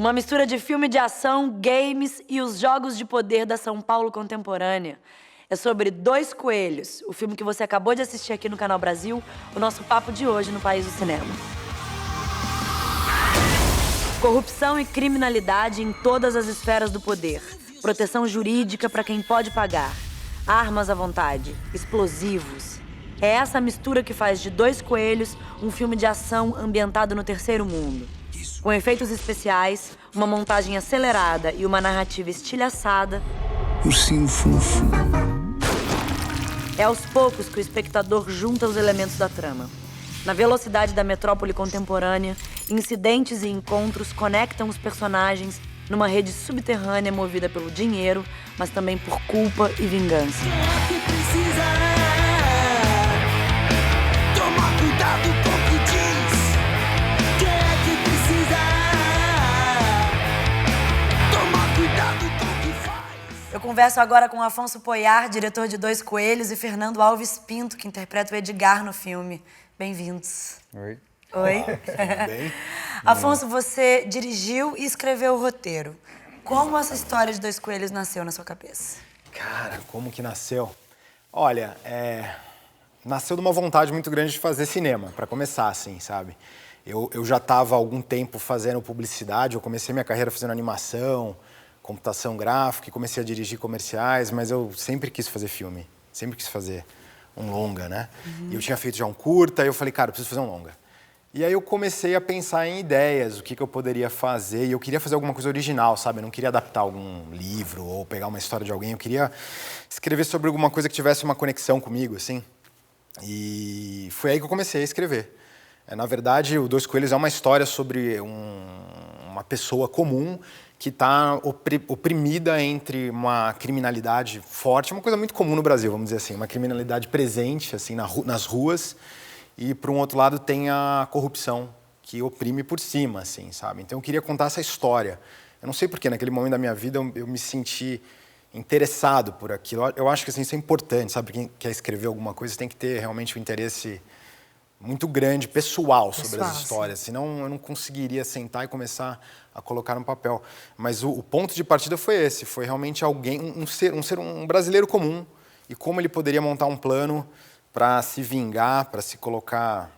Uma mistura de filme de ação, games e os jogos de poder da São Paulo contemporânea. É sobre Dois Coelhos, o filme que você acabou de assistir aqui no Canal Brasil, o nosso papo de hoje no País do Cinema. Corrupção e criminalidade em todas as esferas do poder. Proteção jurídica para quem pode pagar. Armas à vontade. Explosivos. É essa mistura que faz de Dois Coelhos um filme de ação ambientado no terceiro mundo. Com efeitos especiais, uma montagem acelerada e uma narrativa estilhaçada, Ursinho fofo. é aos poucos que o espectador junta os elementos da trama. Na velocidade da metrópole contemporânea, incidentes e encontros conectam os personagens numa rede subterrânea movida pelo dinheiro, mas também por culpa e vingança. Toma cuidado com o que diz. Quem é que precisa? Toma cuidado com o que faz. Eu converso agora com Afonso Poyar, diretor de Dois Coelhos, e Fernando Alves Pinto, que interpreta o Edgar no filme. Bem-vindos. Oi. Oi. Bem? Afonso, você dirigiu e escreveu o roteiro. Como essa história de Dois Coelhos nasceu na sua cabeça? Cara, como que nasceu? Olha, nasceu de uma vontade muito grande de fazer cinema, pra começar, assim, sabe? Eu já estava há algum tempo fazendo publicidade, eu comecei minha carreira fazendo animação, computação gráfica, e comecei a dirigir comerciais, mas eu sempre quis fazer filme, sempre quis fazer um longa, né? E eu tinha feito já um curta, e eu falei, cara, eu preciso fazer um longa. E aí eu comecei a pensar em ideias, o que eu poderia fazer, e eu queria fazer alguma coisa original, sabe? Eu não queria adaptar algum livro ou pegar uma história de alguém, eu queria escrever sobre alguma coisa que tivesse uma conexão comigo, assim. E foi aí que eu comecei a escrever. Na verdade, o Dois Coelhos é uma história sobre uma pessoa comum que está oprimida entre uma criminalidade forte, uma coisa muito comum no Brasil, vamos dizer assim, uma criminalidade presente assim nas ruas, e, por um outro lado, tem a corrupção que oprime por cima, assim, sabe? Então, eu queria contar essa história. Eu não sei porquê, naquele momento da minha vida, eu me senti interessado por aquilo. Eu acho que assim, isso é importante, sabe? Quem quer escrever alguma coisa tem que ter realmente um interesse muito grande, pessoal, sobre as histórias. Senão, eu não conseguiria sentar e começar a colocar no papel. Mas o ponto de partida foi esse. Foi realmente alguém, um brasileiro comum, e como ele poderia montar um plano para se vingar, para se colocar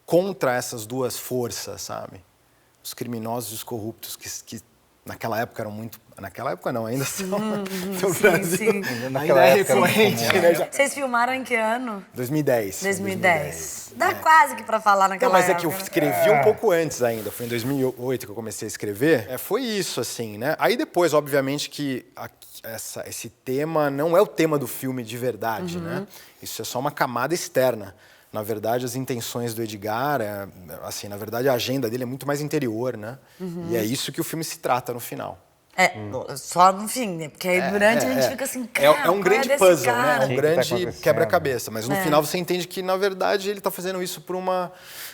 contra essas duas forças, sabe? Os criminosos e os corruptos, que naquela época eram muito... Naquela época não, ainda são no Brasil. Sim. Ainda é recorrente, né? Vocês filmaram em que ano? 2010. 2010. Dá quase que pra falar naquela época. Mas é que eu escrevi um pouco antes ainda. Foi em 2008 que eu comecei a escrever. Foi isso, assim, né? Aí depois, obviamente, que esse tema não é o tema do filme de verdade, né? Isso é só uma camada externa. Na verdade, as intenções do Edgar, assim, na verdade, a agenda dele é muito mais interior, né? E é isso que o filme se trata no final. Só no fim, né? Porque aí durante a gente fica assim, cara, é um grande puzzle, né? É um grande tá quebra-cabeça. Mas no final você entende que, na verdade, ele está fazendo isso por uma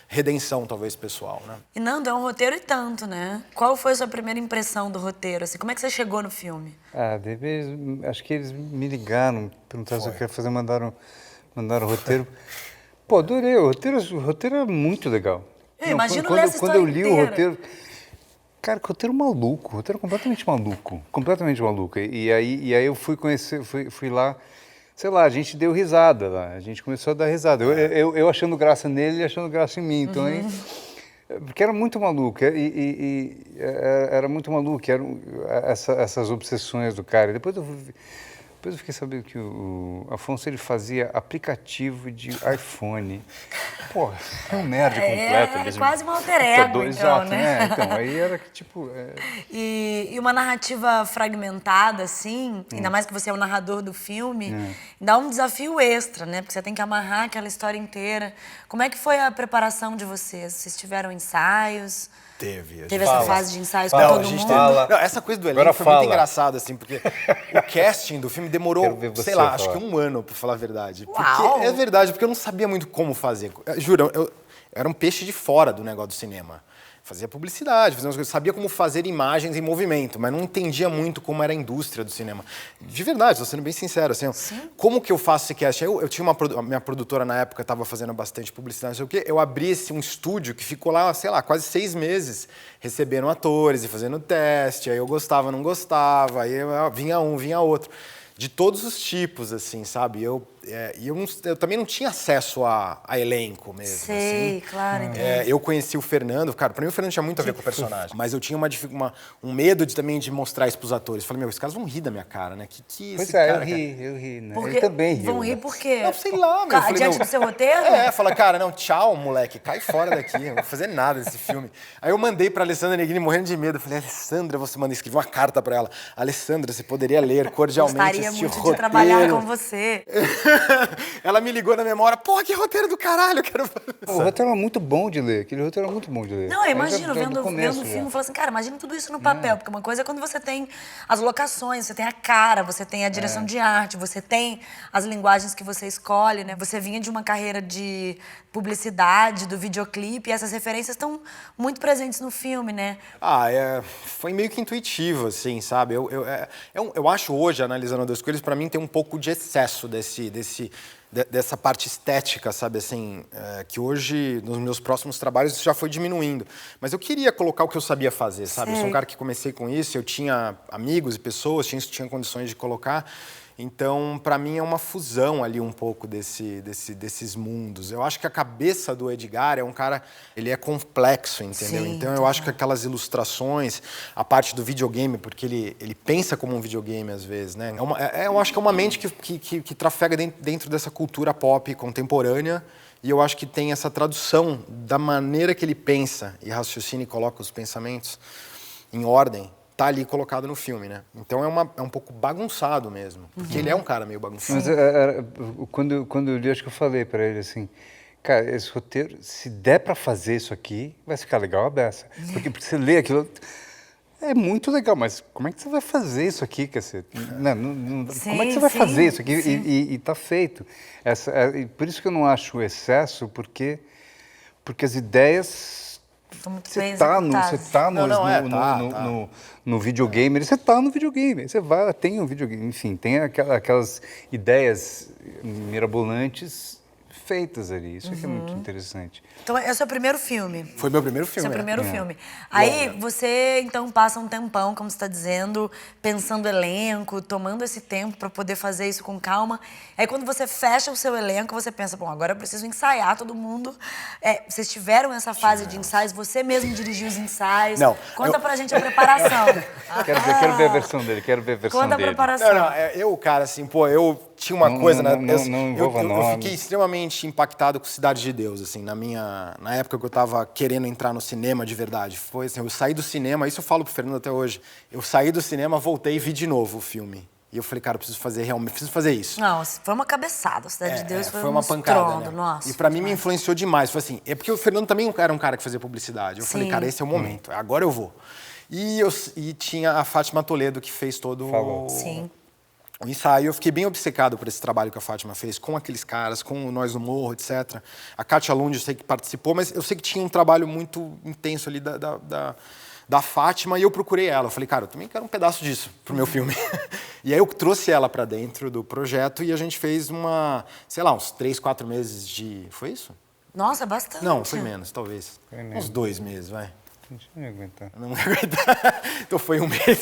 redenção, talvez, pessoal, né? E Nando, é um roteiro e tanto, né? Qual foi a sua primeira impressão do roteiro? Assim, como é que você chegou no filme? Acho que eles me ligaram, perguntaram se eu queria fazer, mandaram o roteiro. Pô, adorei, o roteiro é muito legal. Eu imagino ler essa quando eu história li inteira. o roteiro... Cara, que roteiro maluco, roteiro completamente maluco. E aí eu fui conhecer, fui lá, sei lá, a gente deu risada lá, a gente começou a dar risada. Eu achando graça nele, ele achando graça em mim, então aí... Porque era muito maluco, era muito maluco, essas obsessões do cara. Depois eu fiquei sabendo que o Afonso ele fazia aplicativo de iPhone. Pô, é um nerd completo. É quase um alter ego, então, exato, né? Então, aí era que, tipo... E uma narrativa fragmentada, assim, ainda mais que você é o narrador do filme, dá um desafio extra, né? Porque você tem que amarrar aquela história inteira. Como é que foi a preparação de vocês? Vocês tiveram ensaios? Teve Essa fase de ensaios com Fala, todo a gente mundo? Não, essa coisa do elenco Agora foi fala. muito engraçado, assim, porque o casting do filme demorou, Quero ver você sei lá, falar. acho que um ano, pra falar a verdade. Uau! Porque, é verdade, porque eu não sabia muito como fazer. Juro, eu era um peixe de fora do negócio do cinema. fazia publicidade, fazia umas coisas, sabia como fazer imagens em movimento, mas não entendia muito como era a indústria do cinema. De verdade, estou sendo bem sincero, assim, como que eu faço esse casting? Eu tinha a minha produtora na época estava fazendo bastante publicidade, não sei o quê, eu abri um estúdio que ficou lá, sei lá, quase 6 meses, recebendo atores e fazendo teste, aí eu gostava, não gostava, aí vinha um, vinha outro. De todos os tipos, assim, sabe? Eu também não tinha acesso a elenco mesmo. Sei, assim. claro, entendi. Eu conheci o Fernando, cara, pra mim o Fernando tinha muito a ver com o personagem, mas eu tinha um medo também de mostrar isso pros atores. Falei, esses caras vão rir da minha cara, né? Pois esse é, cara, eu ri, né? Porque Ele também riu. vão rir né? por quê? Não, sei lá, meu. Falei, Diante do seu roteiro? Fala, cara, não, tchau, moleque, cai fora daqui, eu não vou fazer nada desse filme. Aí eu mandei pra Alessandra Negrini morrendo de medo. Eu falei, Alessandra, você manda escrever uma carta pra ela. Alessandra, você poderia ler cordialmente Gostaria este muito roteiro. de trabalhar com você. Ela me ligou na memória, pô, que roteiro do caralho, eu quero fazer. O roteiro era muito bom de ler, aquele roteiro era muito bom de ler. Não, eu imagino, Já vendo do o começo, filme, já. falando assim, cara, imagina tudo isso no papel. Porque uma coisa é quando você tem as locações, você tem a cara, você tem a direção de arte, você tem as linguagens que você escolhe, né? Você vinha de uma carreira de publicidade, do videoclipe, e essas referências estão muito presentes no filme, né? Foi meio que intuitivo, assim, sabe? Eu acho hoje, analisando Dois Coelhos, pra mim tem um pouco de excesso dessa parte estética, sabe, assim, que hoje, nos meus próximos trabalhos, isso já foi diminuindo. Mas eu queria colocar o que eu sabia fazer, sabe? Eu sou um cara que comecei com isso, eu tinha amigos e pessoas, tinha condições de colocar. Então, para mim, é uma fusão ali um pouco desses mundos. Eu acho que a cabeça do Edgar é um cara... Ele é complexo, entendeu? Sim, então, eu acho que aquelas ilustrações, a parte do videogame, porque ele pensa como um videogame, às vezes, né? Eu acho que é uma mente que trafega dentro dessa cultura pop contemporânea. E eu acho que tem essa tradução da maneira que ele pensa e raciocina e coloca os pensamentos em ordem. Tá ali colocado no filme, né? Então é um pouco bagunçado mesmo, porque ele é um cara meio bagunçado. Mas quando eu li, acho que eu falei pra ele assim, cara, esse roteiro, se der pra fazer isso aqui, vai ficar legal a beça. Porque você lê aquilo, é muito legal, mas como é que você vai fazer isso aqui, cacete? Como é que você vai fazer isso aqui? E tá feito. E por isso que eu não acho excesso, porque as ideias... Você tá no videogame, você tá no videogame, você vai, tem um videogame, enfim, tem aquelas ideias mirabolantes feitas ali, isso aqui é muito interessante. Então, é o seu primeiro filme. Foi meu primeiro filme. Seu primeiro filme. Aí você, então, passa um tempão, como você está dizendo, pensando elenco, tomando esse tempo para poder fazer isso com calma. Aí quando você fecha o seu elenco, você pensa, bom, agora eu preciso ensaiar todo mundo. Vocês tiveram essa fase de ensaios? Você mesmo dirigiu os ensaios? Não. Conta pra gente a preparação. Quero ver a versão dele, Conta a preparação. Eu, cara, assim, eu tinha uma coisa... Eu fiquei extremamente impactado com Cidade de Deus, assim, na época que eu tava querendo entrar no cinema de verdade. Foi assim, eu saí do cinema, isso eu falo pro Fernando até hoje, eu saí do cinema, voltei e vi de novo o filme. E eu falei, cara, eu preciso fazer isso. Não, foi uma cabeçada. Cidade de Deus foi uma pancada, estrondo, né? nossa. E pra mim me influenciou demais. Foi assim, é porque o Fernando também era um cara que fazia publicidade. Eu falei, cara, esse é o momento, agora eu vou. E tinha a Fátima Toledo que fez todo Sim. o ensaio. Eu fiquei bem obcecado por esse trabalho que a Fátima fez, com aqueles caras, com o Nós no Morro, etc. A Kátia Lund, eu sei que participou, mas eu sei que tinha um trabalho muito intenso ali da Fátima, e eu procurei ela. Eu falei, cara, eu também quero um pedaço disso pro meu filme. E aí eu trouxe ela para dentro do projeto e a gente fez uns 3, 4 meses de... Foi isso? Nossa, bastante. Não, foi menos, talvez. Foi menos. Uns 2 meses, vai. Deixa eu aguentar. Não ia aguentar. Então foi um mês.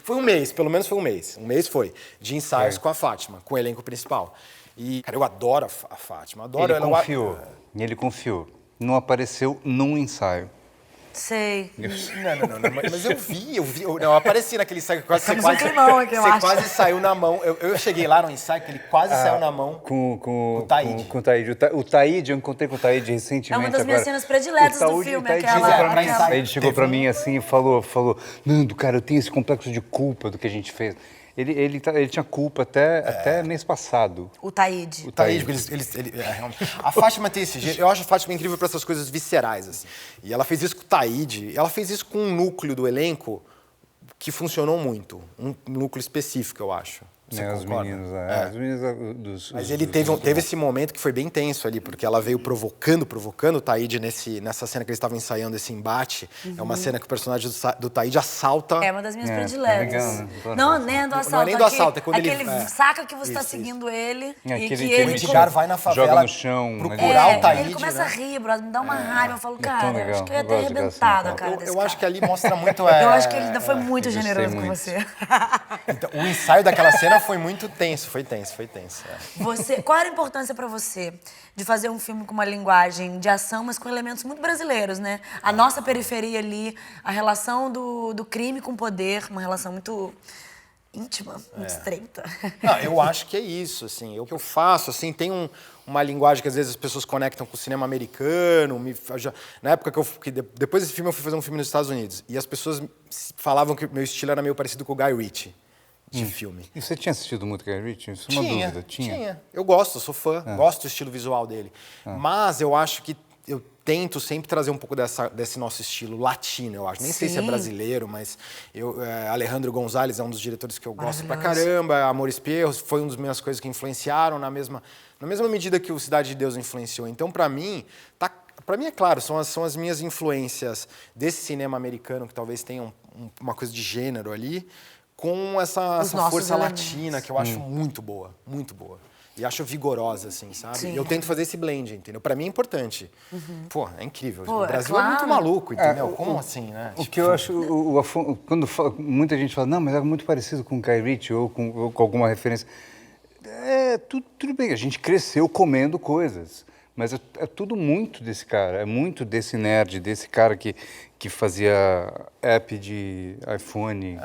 Foi um mês, pelo menos foi um mês. Um mês foi de ensaios com a Fátima, com o elenco principal. E, cara, eu adoro a Fátima. Adoro ela. Ele confiou. Não apareceu num ensaio. Sei. Não, mas eu vi. Eu apareci naquele ensaio que quase Estamos no climão aqui, eu acho. quase saiu na mão. Eu cheguei lá no ensaio que ele quase saiu na mão. Com o Taíde. Com o Taíde. O Taíde, eu encontrei com o Taíde recentemente. É uma das minhas cenas prediletas do filme, aquela. Ele chegou pra mim assim e falou, Nando, cara, eu tenho esse complexo de culpa do que a gente fez. Ele tinha culpa até mês passado. O Taíde. O Taíde, porque a Fátima tem esse jeito. Eu acho a Fátima incrível para essas coisas viscerais, assim. E ela fez isso com o Taíde. Ela fez isso com um núcleo do elenco que funcionou muito. Um núcleo específico, eu acho. Você Os concorda? meninos, os meninos Mas ele teve esse momento que foi bem tenso ali, porque ela veio provocando o Taíde nessa cena que eles estavam ensaiando esse embate. É uma cena que o personagem do Taíde assalta. É uma das minhas É, prediletas. legal, né? Não, nem é do assalto. Não é nem do assalto, é quando ele... Aquele saca que você tá Isso. seguindo ele É, e aquele- que aquele ele... O Edgar vai na favela joga no chão, procurar o Taíde, ele começa né? a rir, brother, me dá uma raiva. Eu falo, tão cara, legal. acho que eu ia Eu ter gosto daquela arrebentado a cena. cara desse Eu acho que cara. ali mostra muito... Eu acho que ele ainda foi muito eu gostei generoso com muito. você. Então, o ensaio daquela cena foi muito tenso, foi tenso. Qual era a importância pra você de fazer um filme com uma linguagem de ação, mas com elementos muito brasileiros, né? A nossa periferia ali, a relação do crime com o poder, uma relação muito íntima, muito estreita. Não, eu acho que é isso, assim. O que eu faço, assim, tem uma linguagem que às vezes as pessoas conectam com o cinema americano. Na época depois desse filme eu fui fazer um filme nos Estados Unidos e as pessoas falavam que o meu estilo era meio parecido com o Guy Ritchie de filme. E você tinha assistido muito Guy Ritchie? Isso é uma dúvida. Tinha. Eu gosto, sou fã, gosto do estilo visual dele. Mas eu acho que eu tento sempre trazer um pouco desse nosso estilo latino, eu acho. Nem sei se é Sim. brasileiro, mas Alejandro González é um dos diretores que eu gosto pra caramba. Amor Espierro foi uma das minhas coisas que influenciaram na mesma medida que o Cidade de Deus influenciou. Então, pra mim, é claro, são as minhas influências desse cinema americano que talvez tenham uma coisa de gênero ali, com essa nossos força elementos. latina que eu acho muito boa, muito boa. E acho vigorosa, assim, sabe? Sim. E eu tento fazer esse blend, entendeu? Pra mim é importante. Pô, é incrível. Pô, O é Brasil é muito claro. maluco, entendeu? Como assim, né? O que eu acho, quando muita gente fala, não, mas é muito parecido com o Guy Ritchie ou com alguma referência. Tudo bem, a gente cresceu comendo coisas, mas é tudo muito desse cara, é muito desse nerd, desse cara que fazia app de iPhone,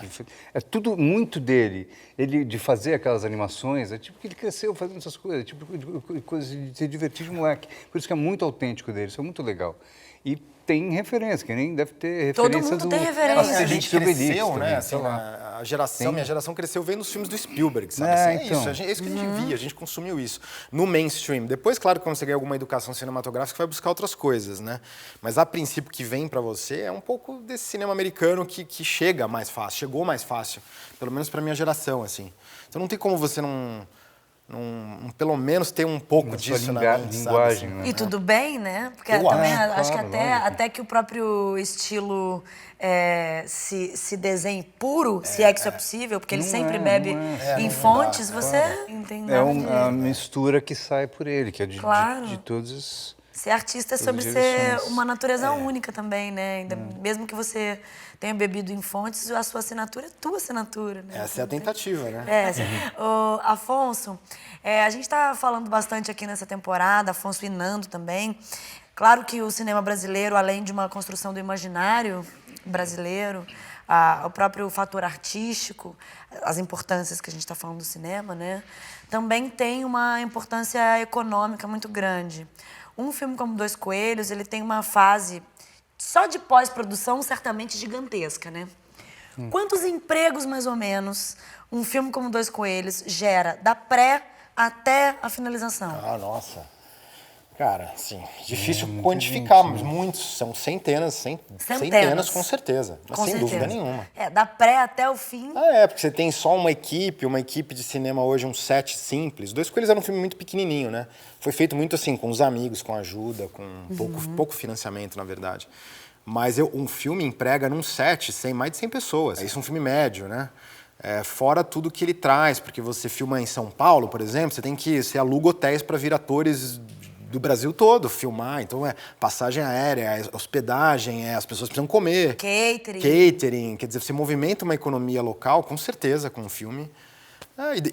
é tudo muito dele. Ele, de fazer aquelas animações, é tipo que ele cresceu fazendo essas coisas, tipo de coisas de se divertir de moleque. Por isso que é muito autêntico dele, isso é muito legal. E tem referência, que nem deve ter Todo referência mundo tem referência. A Asterix gente e Obelix cresceu, também, né? sei Assim, lá. minha geração cresceu vendo os filmes do Spielberg, sabe? É, Assim, então. é isso que a gente via, a gente consumiu isso. No mainstream. Depois, claro, quando você ganha alguma educação cinematográfica, você vai buscar outras coisas, né? Mas, a princípio, que vem pra você é um pouco desse cinema americano que chega mais fácil, chegou mais fácil. Pelo menos pra minha geração, assim. Então, não tem como você não pelo menos ter um pouco Na disso sua na mente, linguagem, sabe? né? E tudo bem, né? Porque Eu também acho, acho que claro, até que o próprio estilo se desenhe puro, se é que isso é possível, porque ele Não sempre é, bebe não é. em fontes, você entende É nada uma de... mistura que sai por ele, que é Claro. de todos os... Ser artista é sobre Todas as ser direções. uma natureza única também, né? Mesmo que você tenha bebido em fontes, a sua assinatura é tua assinatura, né? Essa é a tentativa, né? Ô, Afonso, a gente está falando bastante aqui nessa temporada, Afonso e Nando também. Claro que o cinema brasileiro, além de uma construção do imaginário brasileiro, o próprio fator artístico, as importâncias que a gente está falando do cinema, né? Também tem uma importância econômica muito grande. Um filme como Dois Coelhos, ele tem uma fase só de pós-produção certamente gigantesca, né? Quantos empregos, mais ou menos, um filme como Dois Coelhos gera da pré até a finalização? Ah, nossa. Cara, assim, difícil quantificar, mas muitos, são centenas com certeza, mas Com sem dúvida certeza. nenhuma. Da pré até o fim. Porque você tem só uma equipe de cinema hoje, um set simples. Dois Coelhos era um filme muito pequenininho, né? Foi feito muito assim, com os amigos, com ajuda, com pouco financiamento, na verdade. Mas um filme emprega num set mais de 100 pessoas. Isso é um filme médio, né? Fora tudo que ele traz, porque você filma em São Paulo, por exemplo, você aluga hotéis para vir atores do Brasil todo filmar. Então, passagem aérea, hospedagem, as pessoas precisam comer. Catering. Quer dizer, você movimenta uma economia local, com certeza, com um filme.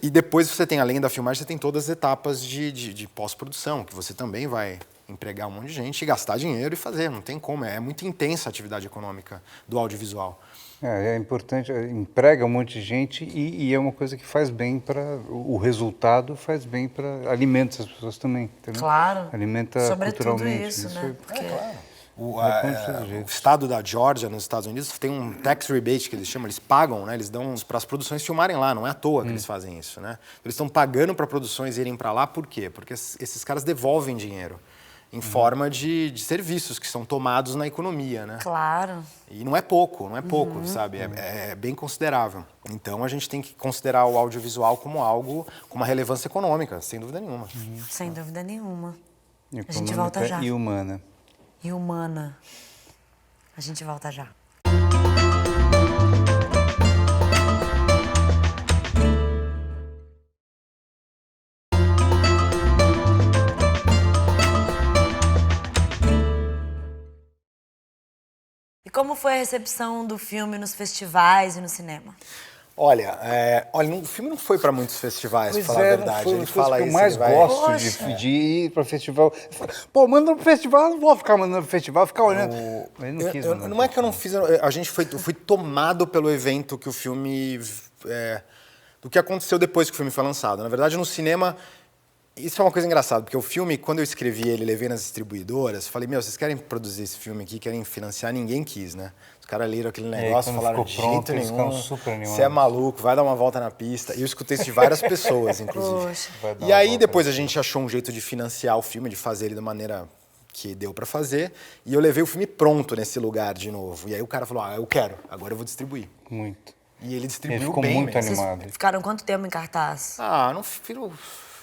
E depois você tem, além da filmagem, você tem todas as etapas de pós-produção, que você também vai empregar um monte de gente e gastar dinheiro e fazer. Não tem como. É muito intensa a atividade econômica do audiovisual. É importante, emprega um monte de gente e é uma coisa que faz bem para... O resultado faz bem para... Alimenta as pessoas também, entendeu? Claro. Alimenta Sobretudo culturalmente. isso, né? Porque... O estado da Geórgia, nos Estados Unidos, tem um tax rebate que eles chamam, eles pagam, né? Eles dão para as produções filmarem lá, não é à toa que eles fazem isso, né? Eles estão pagando para produções irem para lá, por quê? Porque esses caras devolvem dinheiro. em forma de serviços que são tomados na economia, né? Claro. E não é pouco, sabe? É bem considerável. Então a gente tem que considerar o audiovisual como algo com uma relevância econômica, sem dúvida nenhuma. Sem dúvida nenhuma. A gente Econômica volta já. e humana. E humana. A gente volta já. E como foi a recepção do filme nos festivais e no cinema? Olha, o filme não foi para muitos festivais, pra Pois falar a é, verdade. foi Ele uma fala coisa que eu isso, mais ele vai- gosto Poxa. de ir para festival. Pô, manda pro festival, não vou ficar mandando pro festival, ficar olhando. Ele não quis mandar Não é que eu não fiz, eu fui tomado pelo evento que o filme, do que aconteceu depois que o filme foi lançado. Na verdade, no cinema, isso é uma coisa engraçada, porque o filme, quando eu escrevi ele, levei nas distribuidoras, falei, vocês querem produzir esse filme aqui, querem financiar? Ninguém quis, né? Os caras leram aquele negócio e quando falaram, ficou de pronto, jeito eles nenhum, ficaram super animados. você é maluco, vai dar uma volta na pista. E eu escutei isso de várias pessoas, inclusive. Poxa. Vai dar E uma aí, volta depois na a gente achou um jeito de financiar o filme, de fazer ele da maneira que deu pra fazer. E eu levei o filme pronto nesse lugar de novo. E aí o cara falou, eu quero, agora eu vou distribuir. Muito. E ele Ele distribuiu ficou bem muito mesmo. animado. Vocês ficaram quanto tempo em cartaz? Não filho,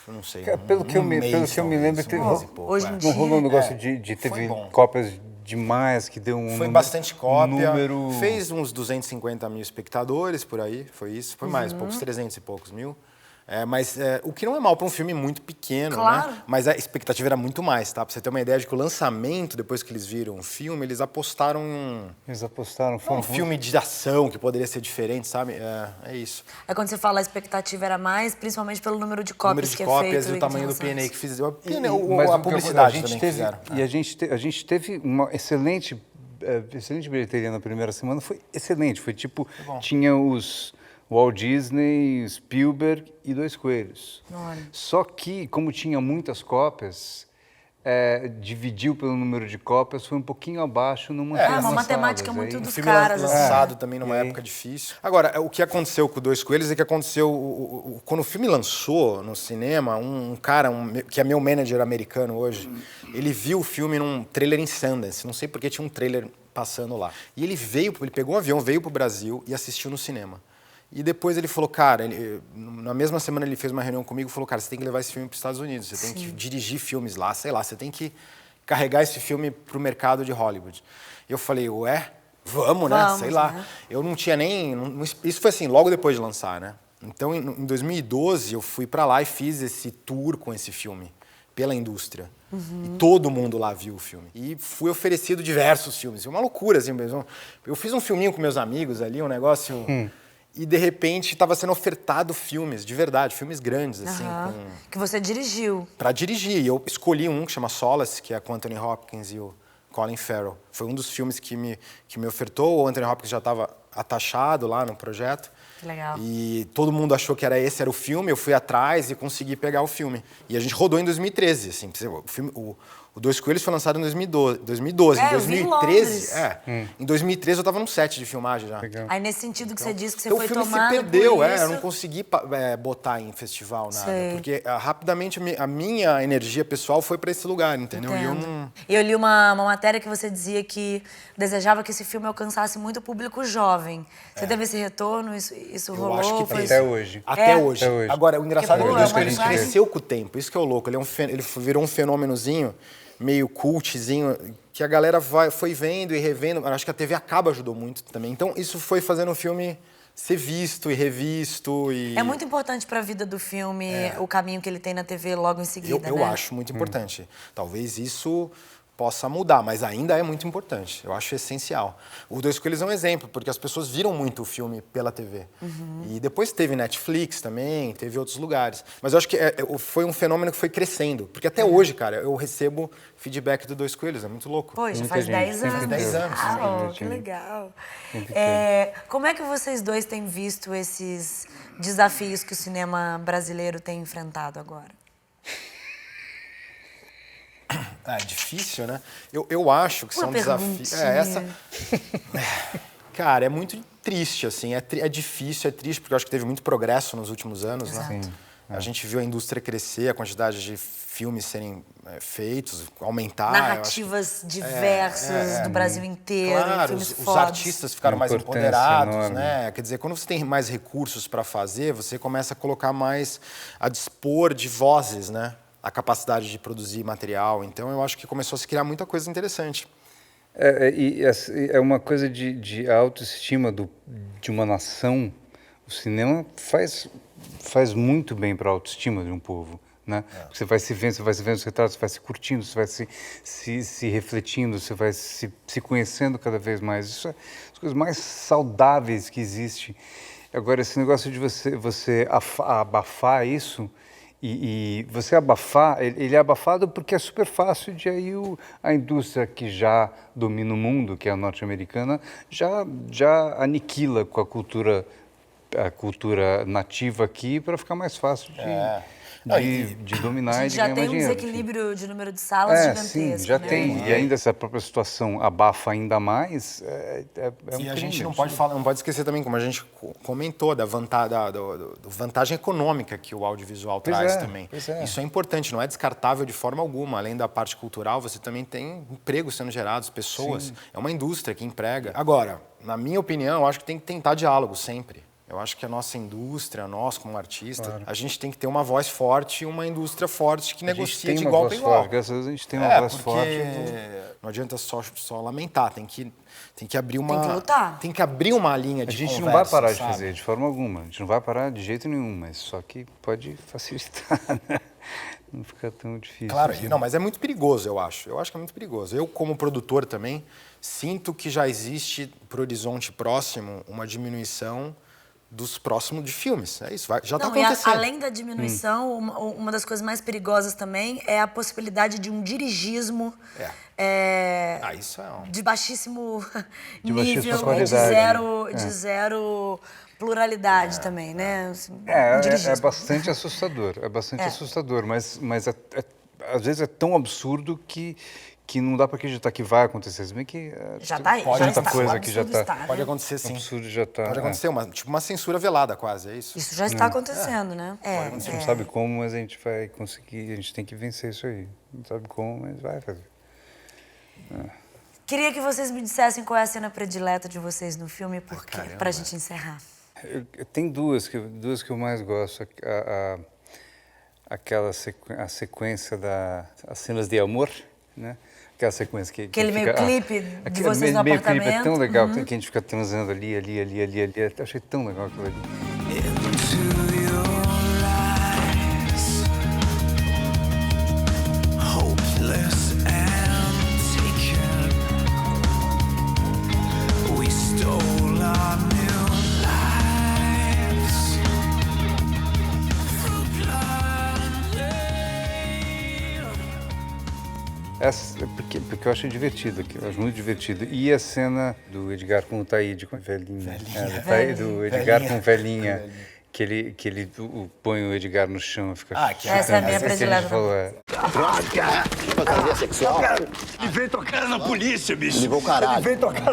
eu não sei. Pelo que eu me lembro, teve, mês e pouco, Hoje em não dia- rolou um negócio de foi teve bom. cópias demais, que deu um Foi número- bastante cópia, número... fez uns 250 mil espectadores por aí, foi isso. Foi mais, poucos 300 e poucos mil. Mas o que não é mal para um filme muito pequeno, Claro. né? Mas a expectativa era muito mais, tá? Pra você ter uma ideia de que o lançamento, depois que eles viram o filme, eles apostaram em Eles apostaram, um foram filme de ação que poderia ser diferente, sabe? É isso. É quando você fala a expectativa era mais, principalmente pelo número de O cópias número de que cópias é feito. e o tamanho do de lançamentos. PNA que fizeram. Mas A o que publicidade a gente também teve, que fizeram. E a gente teve uma excelente bilheteria na primeira semana, foi excelente. Foi tipo, tinha os Walt Disney, Spielberg e Dois Coelhos. Olha. Só que, como tinha muitas cópias, dividiu pelo número de cópias, foi um pouquinho abaixo numa uma matemática muito O dos filme caras, assim. lançado também numa época difícil. Agora, o que aconteceu com o Dois Coelhos é que aconteceu... quando o filme lançou no cinema, um cara, que é meu manager americano hoje, ele viu o filme num trailer em Sundance. Não sei porque tinha um trailer passando lá. E ele pegou um avião, veio pro Brasil e assistiu no cinema. E depois ele falou, cara, na mesma semana ele fez uma reunião comigo e falou, cara, você tem que levar esse filme para os Estados Unidos, você tem que dirigir filmes lá, sei lá, você tem que carregar esse filme para o mercado de Hollywood. E eu falei, vamos, né? Vamos, Sei lá. né? Eu não tinha nem... Isso foi assim, logo depois de lançar, né? Então, em 2012, eu fui para lá e fiz esse tour com esse filme, pela indústria. E todo mundo lá viu o filme. E fui oferecido diversos filmes. Uma loucura, assim mesmo. Eu fiz um filminho com meus amigos ali, um negócio... E, de repente, estava sendo ofertado filmes, de verdade, filmes grandes, assim, Que você dirigiu. para dirigir. E eu escolhi um que chama Solace, que é com Anthony Hopkins e o Colin Farrell. Foi um dos filmes que me ofertou. O Anthony Hopkins já estava atachado lá no projeto. Que legal. E todo mundo achou que era o filme. Eu fui atrás e consegui pegar o filme. E a gente rodou em 2013, assim. O Dois Coelhos foi lançado em 2012. Em eu vi em 2013, Londres. em 2013 eu estava num set de filmagem já. Legal. Aí, nesse sentido que você disse que você Então, foi o filme tomado se perdeu, por isso. eu não consegui botar em festival nada. Sei. Porque rapidamente a minha energia pessoal foi para esse lugar, entendeu? E eu Entendo. não... Eu li uma matéria que você dizia que desejava que esse filme alcançasse muito o público jovem. Você teve esse retorno? Isso rolou? acho que Foi Até hoje. Até hoje. Até hoje. Agora, o engraçado é que o boa, Dois é uma Coelhos linguagem. cresceu com o tempo. Isso que é o louco. Ele virou um fenômenozinho, meio cultzinho, que a galera foi vendo e revendo. Acho que a TV a cabo ajudou muito também. Então, isso foi fazendo o filme ser visto e revisto. É muito importante para a vida do filme o caminho que ele tem na TV logo em seguida, Eu né? acho muito importante. Talvez isso possa mudar, mas ainda é muito importante. Eu acho essencial. O Dois Coelhos é um exemplo, porque as pessoas viram muito o filme pela TV. E depois teve Netflix também, teve outros lugares. Mas eu acho que foi um fenômeno que foi crescendo. Porque até hoje, cara, eu recebo feedback do Dois Coelhos, é muito louco. Pô, já Muita faz gente, 10 sempre anos. teve. 10 anos, Uau, sim. que legal. Sempre Como é que vocês dois têm visto esses desafios que o cinema brasileiro tem enfrentado agora? É difícil, né? Eu acho que são desafios. Cara, é muito triste, assim. É difícil, é triste, porque eu acho que teve muito progresso nos últimos anos, né? Sim. A gente viu a indústria crescer, a quantidade de filmes serem feitos, aumentar. Narrativas diversas do Brasil inteiro, Claro, filmes os fodas. artistas ficaram mais Importância empoderados, enorme. né? Quer dizer, quando você tem mais recursos para fazer, você começa a colocar mais, a dispor de vozes, né? A capacidade de produzir material. Então, eu acho que começou a se criar muita coisa interessante. É uma coisa de autoestima de uma nação. O cinema faz muito bem para a autoestima de um povo, né? Você vai se vendo os retratos, você vai se curtindo, você vai se refletindo, você vai se conhecendo cada vez mais. Isso é as coisas mais saudáveis que existe. Agora, esse negócio de você abafar isso, e você abafar, ele é abafado porque é super fácil de aí a indústria que já domina o mundo, que é a norte-americana, já aniquila com a cultura nativa aqui para ficar mais fácil de dominar A e gente de já ganhar tem mais um dinheiro. desequilíbrio de número de salas gigantesco. Sim, já né? tem. E ainda essa própria situação abafa ainda mais, um E a gente crime, não pode falar, não pode esquecer também, como a gente comentou, da vantagem econômica que o audiovisual traz também. Pois é. Isso é importante, não é descartável de forma alguma. Além da parte cultural, você também tem empregos sendo gerados, pessoas. Sim. É uma indústria que emprega. Agora, na minha opinião, eu acho que tem que tentar diálogo sempre. Eu acho que a nossa indústria, nós como artista, a gente tem que ter uma voz forte e uma indústria forte que negocia de igual para igual. Graças a Deus a gente tem uma voz forte. Não adianta só lamentar, tem que abrir uma... Tem que lutar. Tem que abrir uma linha de conversa, A gente não vai parar de sabe? fazer, de forma alguma. A gente não vai parar de jeito nenhum, mas só que pode facilitar, né? Não fica tão difícil. Claro, assim. não, mas é muito perigoso, eu acho. Eu acho que é muito perigoso. Eu, como produtor também, sinto que já existe, pro horizonte próximo, uma diminuição dos próximos de filmes. É isso, já está acontecendo. Além da diminuição, uma das coisas mais perigosas também é a possibilidade de um dirigismo Isso é um... de baixíssimo baixíssima nível, qualidade. de zero pluralidade também, né? Assim, É dirigismo. bastante assustador, assustador, mas às vezes é tão absurdo que não dá para acreditar que vai acontecer. Se bem que Já está aí, pode já tanta está. coisa O que já absurdo tá. está, Pode né? acontecer, sim. absurdo já está. Pode acontecer, uma censura velada quase, é isso? Isso já está acontecendo, né? A gente não sabe como, mas a gente vai conseguir, a gente tem que vencer isso aí. Não sabe como, mas vai fazer. Queria que vocês me dissessem qual é a cena predileta de vocês no filme, porque pra gente encerrar. Tem duas que eu mais gosto. A sequência as cenas de amor, né? Aquela sequência que Aquele meio clipe de aquele vocês no meio clipe é tão apartamento. legal que a gente fica transando ali. Eu achei tão legal aquilo ali. Into your eyes, hopeless and taken. We stole our new lives through blind Porque eu acho divertido, eu acho muito divertido. E a cena do Edgar com o Taíde, com a velhinha. Do Edgar com velhinha. Que ele põe o Edgar no chão e fica... Essa é a minha que a gente predileta. falou, Fantasia sexual? E vem tocar na polícia, bicho. Ligou o caralho.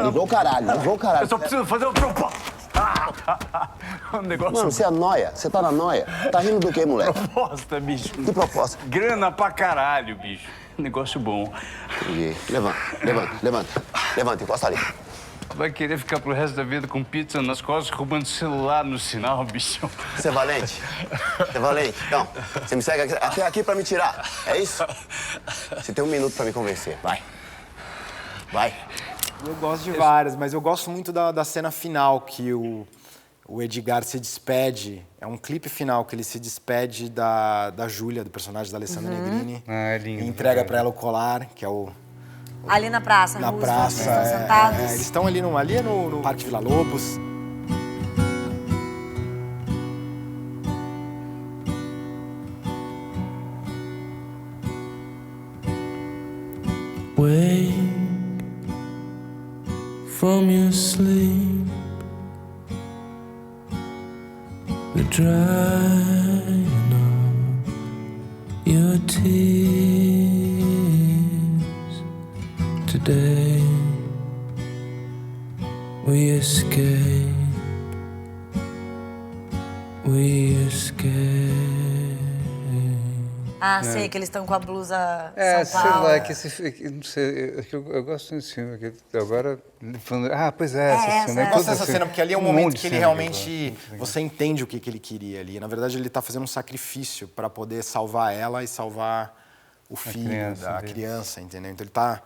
Ligou o caralho. Eu só preciso fazer um proposta. Um negócio. Mano, você é nóia. Você tá na nóia. Tá rindo do quê, moleque? Proposta, bicho. Que proposta? Grana pra caralho, bicho. Negócio bom. Entendi. Levanta, encosta ali. Vai querer ficar pro resto da vida com pizza nas costas, roubando celular no sinal, bicho. Você é valente? Você é valente? Então, você me segue até aqui pra me tirar. É isso? Você tem 1 minuto pra me convencer. Vai. Eu gosto de várias, mas eu gosto muito da cena final que o Edgar se despede. É um clipe final que ele se despede da Júlia, do personagem da Alessandra Negrini. é lindo. E entrega pra ela o colar, que é o... Ali na praça, Na Roosevelt, praça. eles estão sentados. Eles estão ali no Parque Vila Lobos. Wake from your sleep, the drying of your tears. Today we escape. Ah, sei que eles estão com a blusa sei São Paulo. lá, não sei, eu gosto desse filme. Agora, falando, pois é, essa cena. essa. Eu gosto dessa cena, porque ali é um momento monte que ele de cena que eu realmente... gosto. Você entende o que ele queria ali. Na verdade, ele tá fazendo um sacrifício para poder salvar ela e salvar o filho criança da dele. criança, entendeu? Então ele tá...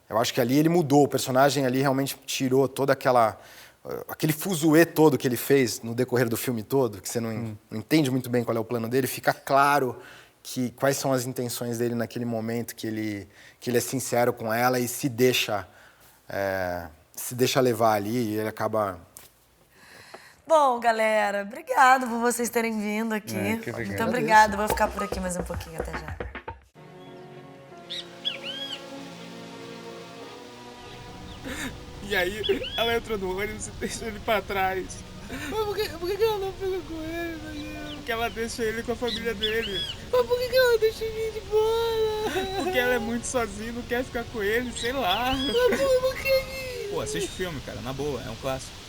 eu acho que ali ele mudou. O personagem ali realmente tirou toda aquele fuzuê todo que ele fez no decorrer do filme todo, que você não entende muito bem qual é o plano dele, fica claro quais são as intenções dele naquele momento, que ele é sincero com ela e se deixa levar ali e ele acaba... Bom, galera, obrigado por vocês terem vindo aqui. Que legal. Muito obrigada. Vou ficar por aqui mais um pouquinho, até já. E aí, ela entrou no ônibus e deixou ele pra trás. Mas por que ela não fica com ele, Daniel? Porque ela deixa ele com a família dele. Mas por que ela deixa ele embora? Porque ela é muito sozinha, não quer ficar com ele, sei lá. Mas por que? Pô, assiste o filme, cara, na boa, é um clássico.